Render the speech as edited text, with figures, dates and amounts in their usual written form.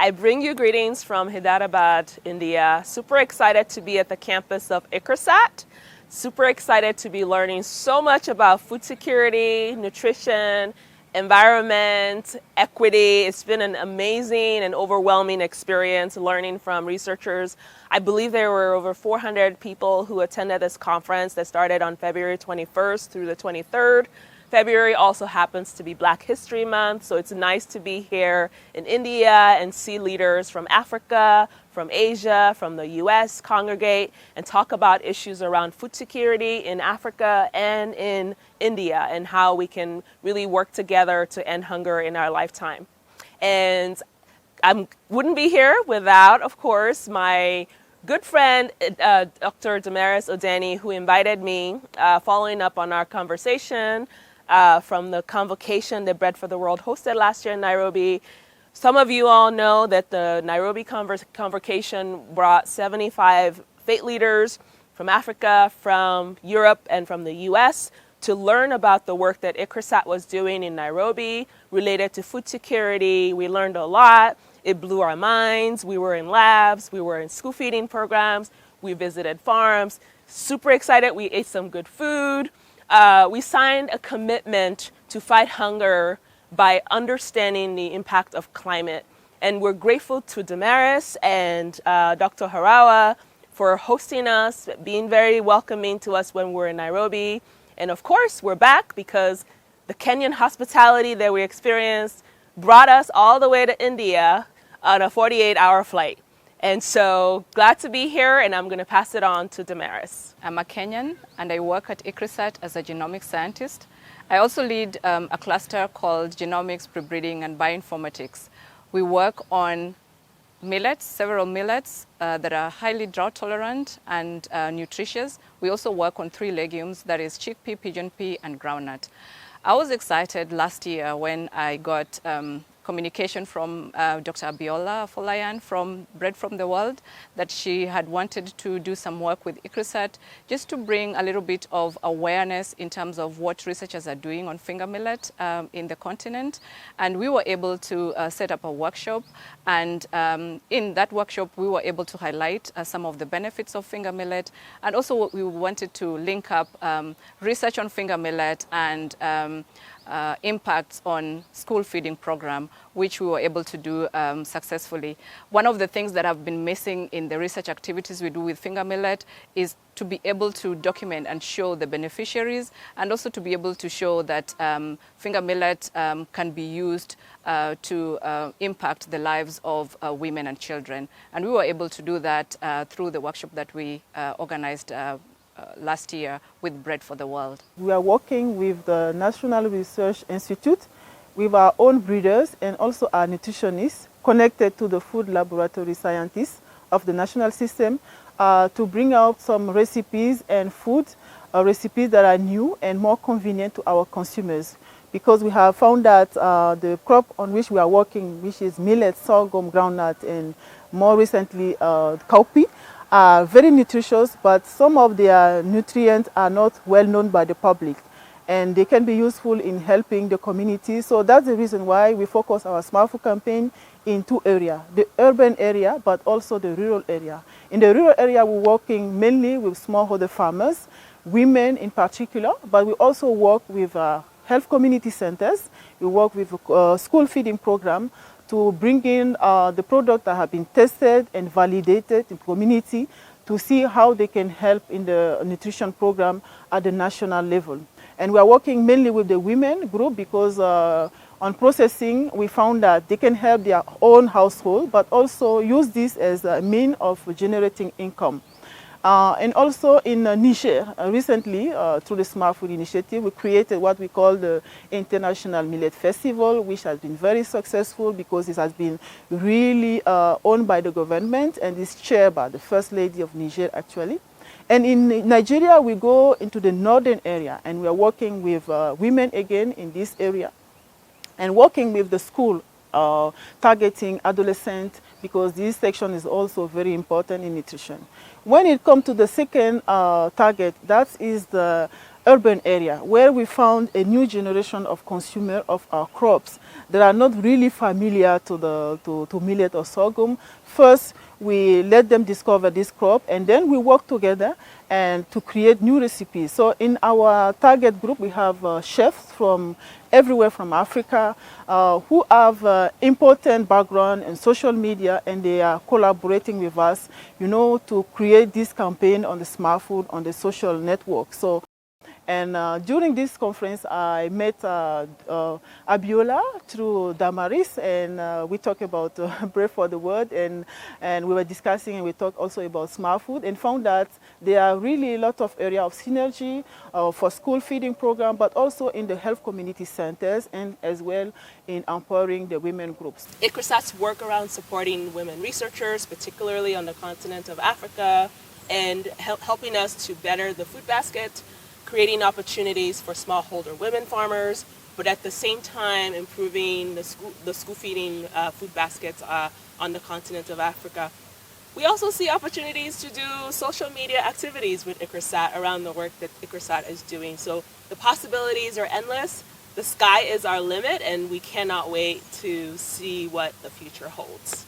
I bring you greetings from Hyderabad, India. Super excited to be at the campus of ICRSAT. Super excited to be learning so much about food security, nutrition, environment, equity. It's been an amazing and overwhelming experience learning from researchers. I believe there were over 400 people who attended this conference that started on February 21st through the 23rd. February also happens to be Black History Month, so it's nice to be here in India and see leaders from Africa, from Asia, from the US congregate and talk about issues around food security in Africa and in India and how we can really work together to end hunger in our lifetime. And I wouldn't be here without, of course, my good friend, Dr. Damaris Odeni, who invited me following up on our conversation from the convocation that Bread for the World hosted last year in Nairobi. Some of you all know that the Nairobi convocation brought 75 faith leaders from Africa, from Europe, and from the US to learn about the work that ICRSAT was doing in Nairobi related to food security. We learned a lot. It blew our minds. We were in labs. We were in school feeding programs. We visited farms. Super excited. We ate some good food. We signed a commitment to fight hunger by understanding the impact of climate. And we're grateful to Damaris and Dr. Harawa for hosting us, being very welcoming to us when we're in Nairobi. And of course, we're back because the Kenyan hospitality that we experienced brought us all the way to India on a 48-hour flight. And so glad to be here, and I'm going to pass it on to Damaris. I'm a Kenyan, and I work at ICRSAT as a genomics scientist. I also lead a cluster called Genomics, Prebreeding, and Bioinformatics. We work on millets, several millets that are highly drought tolerant and nutritious. We also work on 3 legumes, that is chickpea, pigeon pea, and groundnut. I was excited last year when I got communication from Dr. Afolayan from Bread from the World that she had wanted to do some work with ICRSAT just to bring a little bit of awareness in terms of what researchers are doing on finger millet in the continent. And we were able to set up a workshop, and in that workshop we were able to highlight some of the benefits of finger millet, and also we wanted to link up research on finger millet and impacts on school feeding program, which we were able to do successfully. One of the things that have been missing in the research activities we do with finger millet is to be able to document and show the beneficiaries, and also to be able to show that finger millet can be used to impact the lives of women and children. And we were able to do that through the workshop that we organized last year with Bread for the World. We are working with the National Research Institute, with our own breeders and also our nutritionists connected to the food laboratory scientists of the national system to bring out some recipes and food recipes that are new and more convenient to our consumers. Because we have found that the crop on which we are working, which is millet, sorghum, groundnut, and more recently cowpea, are very nutritious, but some of their nutrients are not well known by the public, and they can be useful in helping the community. So that's the reason why we focus our Smart Food campaign in 2 areas, the urban area, but also the rural area. In the rural area, we're working mainly with smallholder farmers, women in particular, but we also work with health community centers. We work with a school feeding program to bring in the products that have been tested and validated in the community to see how they can help in the nutrition program at the national level. And we are working mainly with the women group because on processing, we found that they can help their own household, but also use this as a means of generating income. And also in Niger, recently, through the Smart Food Initiative, we created what we call the International Millet Festival, which has been very successful because it has been really owned by the government and is chaired by the First Lady of Niger, actually. And in Nigeria, we go into the northern area, and we are working with women again in this area, and working with the school, targeting adolescents, because this section is also very important in nutrition. When it comes to the second target, that is the urban area where we found a new generation of consumer of our crops that are not really familiar to millet or sorghum. First, we let them discover this crop, and then we work together and to create new recipes. So in our target group, we have chefs from everywhere from Africa who have important background in social media, and they are collaborating with us, you know, to create this campaign on the smart food on the social network. So. And during this conference, I met Abiola through Damaris, and we talked about Bread for the World, and we were discussing, and we talked also about smart food, and found that there are really a lot of area of synergy for school feeding program, but also in the health community centers, and as well in empowering the women groups. ICRISAT's work around supporting women researchers, particularly on the continent of Africa, and helping us to better the food basket, creating opportunities for smallholder women farmers, but at the same time improving the school feeding food baskets on the continent of Africa. We also see opportunities to do social media activities with ICRISAT around the work that ICRISAT is doing. So the possibilities are endless. The sky is our limit, and we cannot wait to see what the future holds.